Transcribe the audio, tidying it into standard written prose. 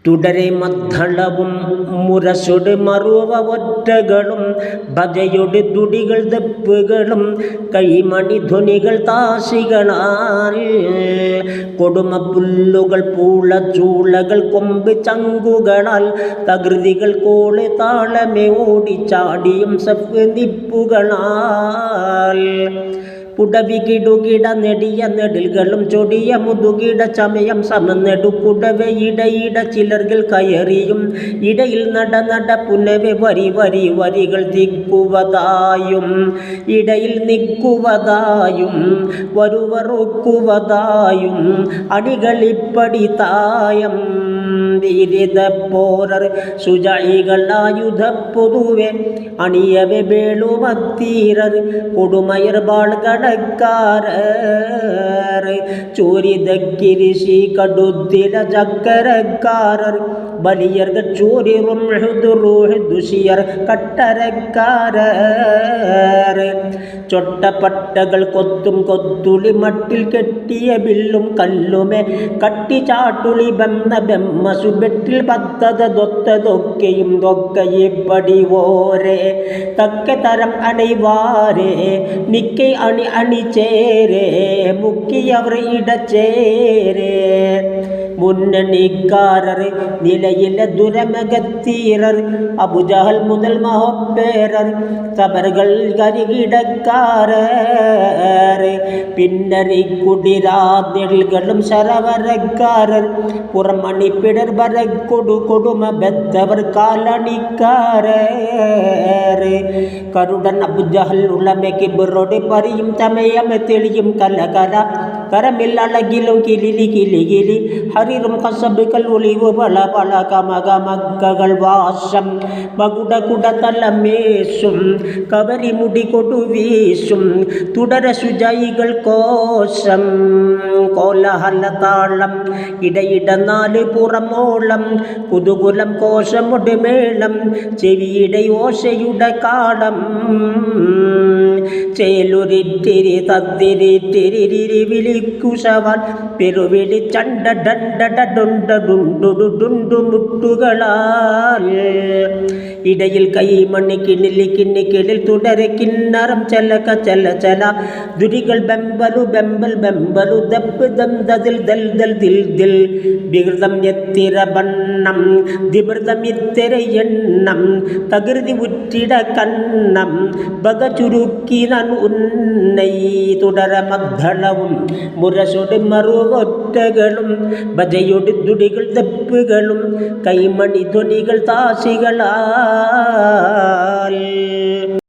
തുടരെ മദ്ദളവും മുരശൊട് മറുവ ഒറ്റകളും ഭജയൊട് തുടികൾ ദപ്പുകളും കൈമണി ധ്വനികൾ താശികളാൽ കൊടുമ പുല്ലുകൾ പൂള ചൂളകൾ കൊമ്പ് ചങ്കുകളാൽ തകൃതികൾ കോള് താളമേ ഓടിച്ചാടിയും സഫ് നിപ്പുകളാൽ പുടവികിടുകിട നെടിയ നെടിൽകളും ചൊടിയ മുതുകിട ചമയം സമനെടു പുടവെ ഇടയിട ചിലർകൾ കയറിയും ഇടയിൽ നട പുനവെ വരി വരി വരികൾ തിക്കുവതായും ഇടയിൽ നിൽക്കുവതായും വരുവറുക്കുവതായും അണികളിപ്പടി തായം വീരിത പോരർ സുജായികൾ ആയുധ പൊതുവെ അണിയവെ വേളുമത്തീരർ കൊടുമയർ ബാൾകടക്കാരർ ചോരിതക്കിരിശി കടുത്തില ചക്കരക്കാരർ ബലിയർഗ ചോരിറും ദുഷിയർ കട്ടരക്കാരർ ചൊട്ടപ്പട്ടകൾ കൊത്തും കൊത്തുളി മട്ടിൽ കെട്ടിയ ബില്ലും കല്ലുമേ കട്ടി ചാട്ടുളി ബെമ്മസു ബെട്ടിൽ പത്തതൊക്കെയും തൊക്കയിപ്പടി ഓരേ തക്ക തരം അണൈവാരേ നിക്കൈ അണിചേരേ മുക്കിയവർ ഇടച്ചേരേ മുന്നണിക്കാരർ നിലയിലെ ദുരമകത്തീരർ അബുജഹൽ മുതൽ മഹപ്പേരർ സബറുകൾ കരികിടക്കാരർ പിന്നറി കുടിരാതികളും ശരവരക്കാരർ പുറമണിപ്പിടർ കൊടുമ ബെത്തവർ കാലണിക്കാരർ കരുടൻ അബുജഹൽ ഉളമയ്ക്ക് ബിറോട് പരിയും ചമയം തെളിയും കലകല കരമിൽ അളകിലും കിലി ഹരിറും കസബുകൾ ഒളിവ് പല പല കമകമക്കകൾ വാസം മകുട തലമേശും കവരി മുടി കൊടുവീശും തുടര സുജായികൾ കോശം കോലഹല താളം ഇടയിട നാല് പുറമോളം കുതുകുലം കോശമുടെ മേളം ചെവിയുടെ ഓശയുടെ കാളം ചേലുരിറ്റിരി തത്തിരിറ്റിരി വിളിക്കുശവാൻ പെരുവിളി ചണ്ട ഡുണ്ടു മുട്ടുകളാൽ ഇടയിൽ കൈമണി കിണ്ണിൽ തുടരെ കിന്നറം ചല ദുരികൾ ബെമ്പലു ദപ്പ് ദന്തതിൽ ദിൽ വികൃതം എത്തിര ബണ്ണം ദിമൃതം ഇത്തിര എണ്ണം തകൃതി ഉറ്റിട കണ്ണം ബക ചുരുക്കിനൻ ഉന്നൈ തുടര മദ്ദളവും മുരശൊട് മറുവൊറ്റകളും ഭജയൊട് തുടികൾ ദപ്പുകളും കൈമണി ധ്വനികൾ താശികളാൽ